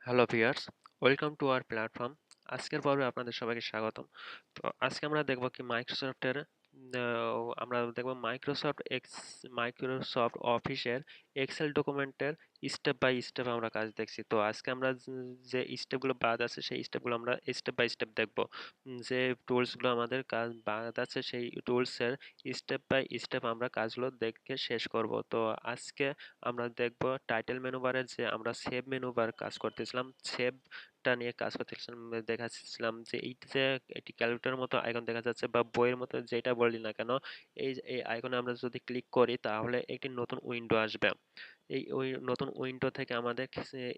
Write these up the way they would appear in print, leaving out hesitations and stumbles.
Hello viewers, welcome to our platform. আজকের পর্বে আপনাদের সবাইকে স্বাগতম। তো আজকে আমরা দেখব কি মাইক্রোসফট অফিসের এক্সেল ডকুমেন্টের স্টেপ বাই স্টেপ আমরা কাজ দেখছি। তো আজকে আমরা যে স্টেপগুলো বাদ আছে সেই স্টেপগুলো আমরা স্টেপ বাই স্টেপ দেখব। যে টুলসগুলো আমাদের কাজ বাদ আছে সেই টুলসের স্টেপ বাই স্টেপ আমরা কাজগুলো দেখে শেষ করব। তো আজকে আমরা দেখব টাইটেল মেনু বারের যে আমরা সেভ মেনু বার কাজ করতেছিলাম, সেভটা নিয়ে কাজ করতেছিলাম, দেখাচ্ছিলাম যে এই যে এটি ক্যালকুলেটরের মতো আইকন দেখা যাচ্ছে বা বইয়ের মতো যেটা বলি না কেন, এই আইকনে আমরা যদি ক্লিক করি তাহলে একটি নতুন উইন্ডো আসবে। এই ওই নতুন উইন্ডো থেকে আমাদের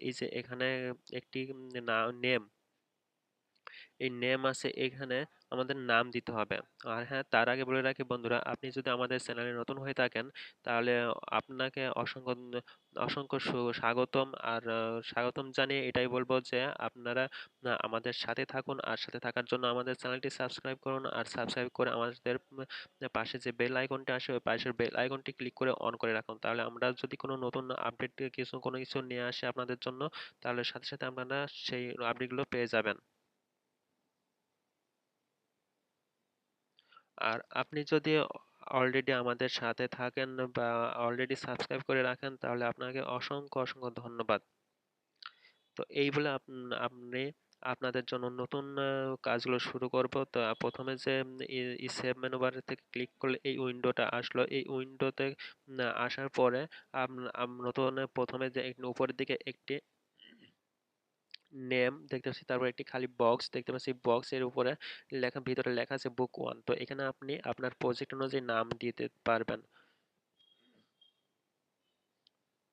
এই যে এখানে একটি নেম, এই নেম আছে, এখানে আমাদের নাম দিতে হবে। আর হ্যাঁ, তার আগে বলে রাখি বন্ধুরা, আপনি যদি আমাদের চ্যানেলে নতুন হয়ে থাকেন তাহলে আপনাকে অসংখ্য অসংখ্য স্বাগতম। আর স্বাগতম জানিয়ে এটাই বলবো যে আপনারা আমাদের সাথে থাকুন, আর সাথে থাকার জন্য আমাদের চ্যানেলটি সাবস্ক্রাইব করুন, আর সাবস্ক্রাইব করে আমাদের পাশে যে বেল আইকনটি আসে ওই পাশের বেল আইকনটি ক্লিক করে অন করে রাখুন। তাহলে আমরা যদি কোনো নতুন আপডেট কোনো কিছু নিয়ে আসি আপনাদের জন্য, তাহলে সাথে সাথে আপনারা সেই আপডেটগুলো পেয়ে যাবেন। আর আপনি যদি অলরেডি আমাদের সাথে থাকেন বা অলরেডি সাবস্ক্রাইব করে রাখেন তাহলে আপনাকে অসংখ্য অসংখ্য ধন্যবাদ। তো এই বলে আপনি আপনাদের জন্য নতুন কাজগুলো শুরু করব। তো প্রথমে যে সেভ মেনু বার থেকে ক্লিক করলে এই উইন্ডোটা আসলো, এই উইন্ডোতে আসার পরে নতুন প্রথমে যে উপরের দিকে একটি নেম দেখতে পাচ্ছি, তারপর একটি খালি বক্স দেখতে পাচ্ছি, বক্সের উপরে লেখা, ভিতরে লেখা আছে বুক 1। তো এখানে আপনি আপনার প্রজেক্ট অনুযায়ী নাম দিতে পারবেন।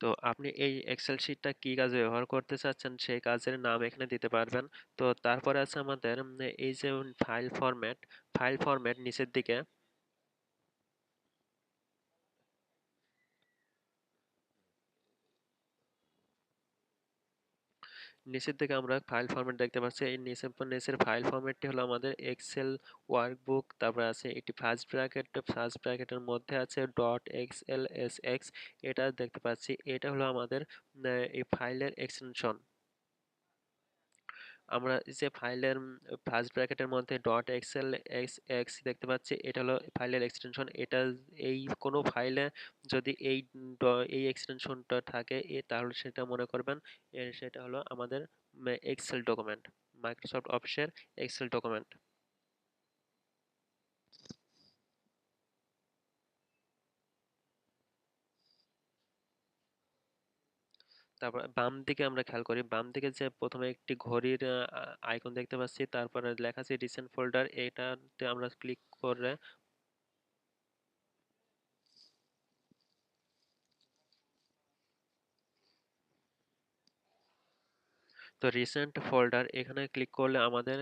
তো আপনি এই এক্সেল শিটটা কি কাজে ব্যবহার করতে চাচ্ছেন সেই কাজের নাম এখানে দিতে পারবেন। তো তারপরে আছে আমাদের এই যে ফাইল ফরম্যাট নিচের দিকে, নিচের দিকে আমরা ফাইল ফরম্যাট দেখতে পাচ্ছি। এই নিচের ফাইল ফরম্যাটটি হলো আমাদের এক্সেল ওয়ার্কবুক। তারপর আছে একটি ফার্স্ট ব্র্যাকেটের মধ্যে আছে ডট এক্সএলএসএক্স, এটা দেখতে পাচ্ছি। এটা হলো আমাদের এই ফাইলের এক্সটেনশন। আমরা যে ফাইলের ফার্স্ট ব্র্যাকেটের মধ্যে ডট এক্সএল এক্স এক্স দেখতে পাচ্ছি, এটা হলো ফাইলের এক্সটেনশন। এটা এই কোনো ফাইলে যদি এই এক্সটেনশনটা থাকে তাহলে সেটা মনে করবেন সেটা হলো আমাদের এক্সেল ডকুমেন্ট, মাইক্রোসফট অফিসের এক্সেল ডকুমেন্ট। তারপর বাম দিকে আমরা খেয়াল করি, বাম দিকে যে প্রথমে একটি ঘড়ির আইকন দেখতে পাচ্ছি, তারপরে লেখা আছে রিসেন্ট ফোল্ডার, এটাতে আমরা ক্লিক করে তো রিসেন্ট ফোল্ডার এখানে ক্লিক করলে আমাদের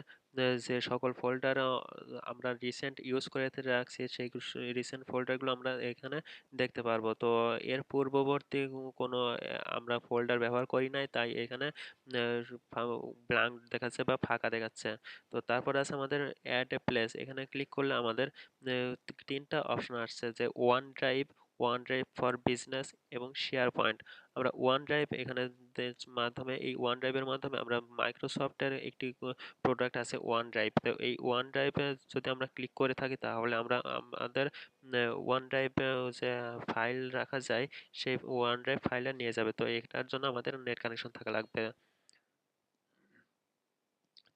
যে সকল ফোল্ডার আমরা রিসেন্ট ইউজ করে রাখছি সেই রিসেন্ট ফোল্ডারগুলো আমরা এখানে দেখতে পারবো। তো এর পূর্ববর্তী কোনো আমরা ফোল্ডার ব্যবহার করি নাই, তাই এখানে ব্ল্যাঙ্ক দেখাচ্ছে বা ফাঁকা দেখাচ্ছে। তো তারপরে আছে আমাদের অ্যাড এ প্লেস, এখানে ক্লিক করলে আমাদের তিনটা অপশন আসছে, যে ওয়ান ড্রাইভ ফর বিজনেস এবং শেয়ার পয়েন্ট। আমরা ওয়ান ড্রাইভ এখানে মাধ্যমে, এই ওয়ান ড্রাইভের মাধ্যমে আমরা মাইক্রোসফটের একটি প্রোডাক্ট আছে ওয়ান ড্রাইভ। তো এই ওয়ান ড্রাইভে যদি আমরা ক্লিক করে থাকি তাহলে আমরা আমাদের ওয়ান ড্রাইভে যে ফাইল রাখা যায় সেই ওয়ান ড্রাইভ ফাইলে নিয়ে যাবে। তো এটার জন্য আমাদের নেট কানেকশন থাকা লাগবে।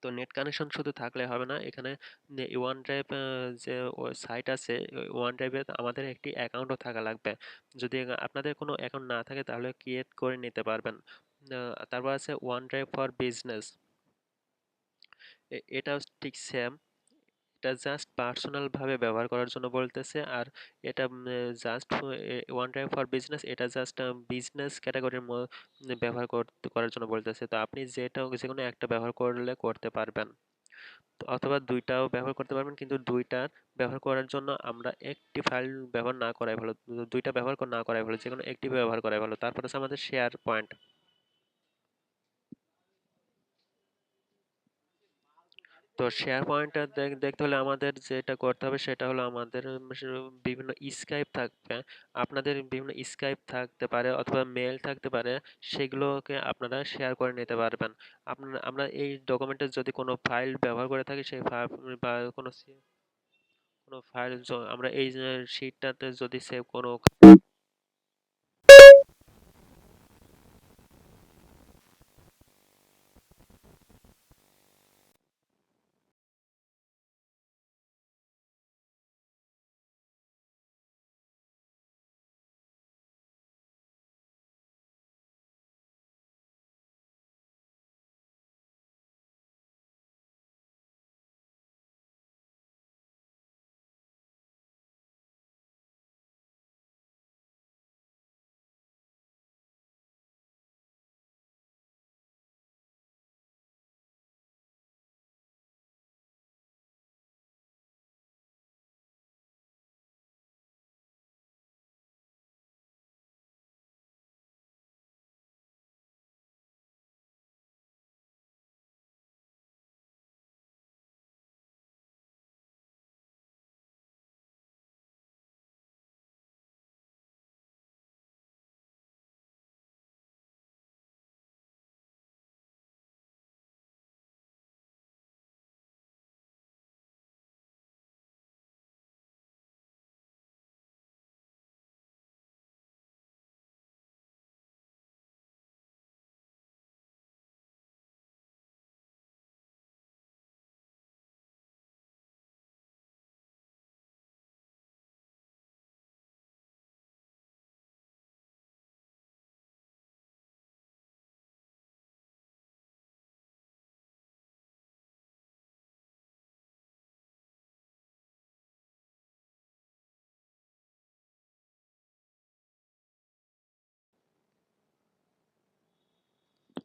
তো নেট কানেকশন শুধু থাকলে হবে না, এখানে ওয়ান ড্রাইভ যে সাইট আছে, ওয়ান ড্রাইভে আমাদের একটি অ্যাকাউন্টও থাকা লাগবে। যদি আপনাদের কোনো অ্যাকাউন্ট না থাকে তাহলে ক্রিয়েট করে নিতে পারবেন। তারপর আছে ওয়ান ড্রাইভ ফর বিজনেস, এটাও ঠিক সেম। এটা জাস্ট পার্সোনাল ভাবে ব্যবহার করার জন্য বলতেছে। আর এটা just one drive for business, এটা জাস্ট বিজনেস ক্যাটাগরির ব্যবহার করার জন্য বলতেছে। তো আপনি যে কোনো একটা ব্যবহার করলে করতে পারবেন, তো অথবা দুইটাও ব্যবহার করতে পারবেন, কিন্তু দুইটার ব্যবহার করার জন্য আমরা একটি ফাইল ব্যবহার না করাই ভালো, দুইটা ব্যবহার না করাই ভালো, যে কোনো একটি ব্যবহার করাই ভালো। তারপর আছে আমাদের শেয়ার পয়েন্ট। তো শেয়ার পয়েন্টটা দেখতে হলে আমাদের যেটা করতে হবে সেটা হলো আমাদের বিভিন্ন স্কাইপ থাকবে, আপনাদের বিভিন্ন স্কাইপ থাকতে পারে অথবা মেল থাকতে পারে, সেগুলোকে আপনারা শেয়ার করে নিতে পারবেন। আপনারা আমরা এই ডকুমেন্টের যদি কোনো ফাইল ব্যবহার করে থাকি সেই ফাইল বা কোনো ফাইল আমরা এই শিটটাতে যদি সেভ কোনো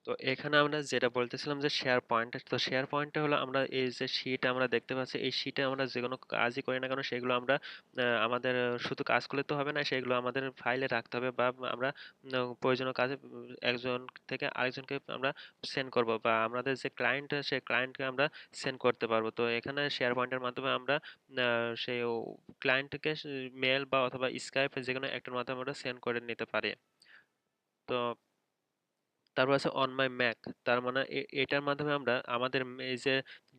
তো এখানে আমরা যেটা বলতেছিলাম যে শেয়ার পয়েন্ট, তো শেয়ার পয়েন্টটা হলো আমরা এই যে শীট আমরা দেখতে পাচ্ছি এই শীটে আমরা যে কোনো কাজই করি না কেন সেগুলো আমরা আমাদের শুধু কাজ করলে তো হবে না, সেগুলো আমাদের ফাইলে রাখতে হবে বা আমরা প্রয়োজনীয় কাজে একজন থেকে আরেকজনকে আমরা সেন্ড করব বা আমাদের যে ক্লায়েন্ট সেই ক্লায়েন্টকে আমরা সেন্ড করতে পারবো। তো এখানে শেয়ার পয়েন্টের মাধ্যমে আমরা সেই ক্লায়েন্টকে মেল বা অথবা স্কাইপ যে কোনো একটার মাধ্যমে আমরা সেন্ড করে নিতে পারি। তো তারপর আছে অন মাই ম্যাক, তার মানে এটার মাধ্যমে আমরা আমাদের এই যে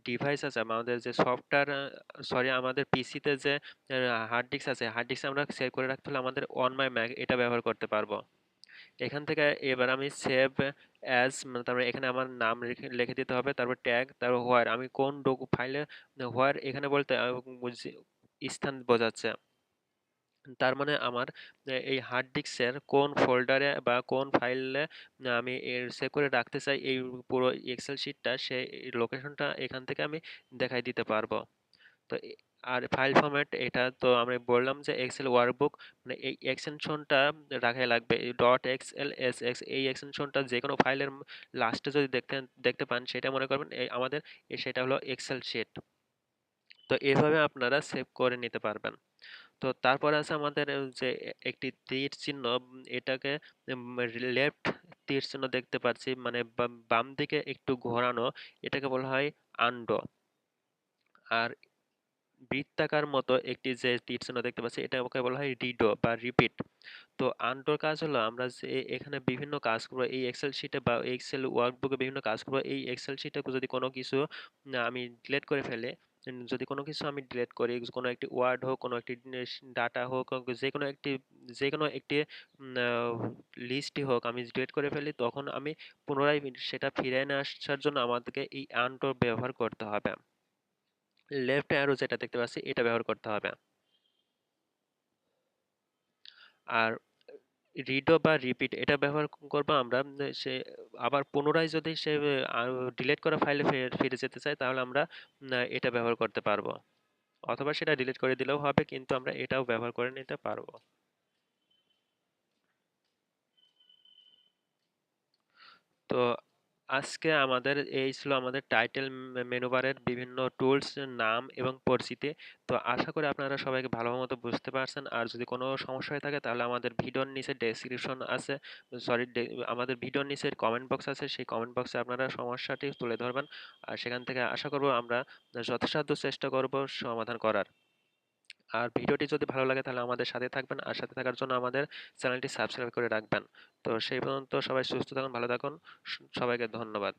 ডিভাইস আছে, আমাদের যে সফটওয়্যার, সরি আমাদের পিসিতে যে হার্ড ডিস্ক আছে, হার্ড ডিস্ক আমরা সেভ করে রাখতে হলে আমাদের অন মাই ম্যাক এটা ব্যবহার করতে পারবো। এখান থেকে এবার আমি সেভ অ্যাজ, তারপরে এখানে আমার নাম লিখে দিতে হবে, তারপর ট্যাগ, তারপর হোয়ার, আমি কোন ফাইলে, হোয়ার এখানে বলতে স্থান বোঝাচ্ছে। তার মানে আমার এই হার্ড ডিস্কের কোন ফোল্ডারে বা কোন ফাইলে আমি এর সেভ করে রাখতে চাই এই পুরো এক্সেল শিটটা, সেই লোকেশনটা এখান থেকে আমি দেখাই দিতে পারবো। তো আর ফাইল ফরম্যাট এটা তো আমি বললাম যে এক্সেল ওয়ার্কবুক, মানে এই এক্সটেনশনটা রাখাই লাগবে, ডট এক্সএল এস এক্স, এই এক্সটেনশনটা যে কোনো ফাইলের লাস্টে যদি দেখতে দেখতে পান সেটা মনে করবেন আমাদের সেটা হলো এক্সেল শিট। তো এভাবে আপনারা সেভ করে নিতে পারবেন। তো তারপরে আছে আমাদের যে একটি তীর চিহ্ন, এটাকে লেফট তীর চিহ্ন দেখতে পাচ্ছি, মানে বাম দিকে একটু ঘোরানো, এটাকে বলা হয় আন্ডো। আর বৃত্তাকার মতো একটি যে তীর চিহ্ন দেখতে পাচ্ছি এটাকে বলা হয় রিডো বা রিপিট। তো আন্ডোর কাজ হলো আমরা যে এখানে বিভিন্ন কাজ করবো এই এক্সেল শিটে বা এক্সেল ওয়ার্কবুকে বিভিন্ন কাজ করবো, এই এক্সেল শিটে যদি কোনো কিছু আমি ডিলিট করে ফেলে, যদি কোনো কিছু আমি ডিলিট করি, কোনো একটি ওয়ার্ড হোক, কোনো একটি ডাটা হোক, যে কোনো একটি লিস্টই হোক, আমি ডিলিট করে ফেলি, তখন আমি পুনরায় সেটা ফিরে এনে আসার জন্য আমাদেরকে এই আন্ডো ব্যবহার করতে হবে। লেফট অ্যারো যেটা দেখতে পাচ্ছি এটা ব্যবহার করতে হবে। আর রিডো বা রিপিট এটা ব্যবহার করবো আমরা সে আবার পুনরায় যদি সে ডিলিট করা ফাইলে ফিরে যেতে চায় তাহলে আমরা এটা ব্যবহার করতে পারবো, অথবা সেটা ডিলিট করে দিলেও হবে, কিন্তু আমরা এটাও ব্যবহার করে নিতে পারবো। তো আজকে আমাদের এই ছিল আমাদের টাইটেল মেনু বারের বিভিন্ন টুলস নাম এবং পরিচিতি। তো আশা করি আপনারা সবাইকে ভালো মতো বুঝতে পারছেন। আর যদি কোনো সমস্যা হয়ে থাকে তাহলে আমাদের ভিডিওর নিচে ডেসক্রিপশন আছে, সরি, আমাদের ভিডিওর নিচে কমেন্ট বক্স আছে, সেই কমেন্ট বক্সে আপনারা সমস্যাটি তুলে ধরবেন। আর সেখান থেকে আশা করব আমরা যথাসাধ্য চেষ্টা করব সমাধান করার। আর ভিডিওটি যদি ভালো লাগে তাহলে আমাদের সাথে থাকবেন, আর সাথে থাকার জন্য আমাদের চ্যানেলটি সাবস্ক্রাইব করে রাখবেন। তো সেই পর্যন্ত সবাই সুস্থ থাকুন, ভালো থাকুন। সবাইকে ধন্যবাদ।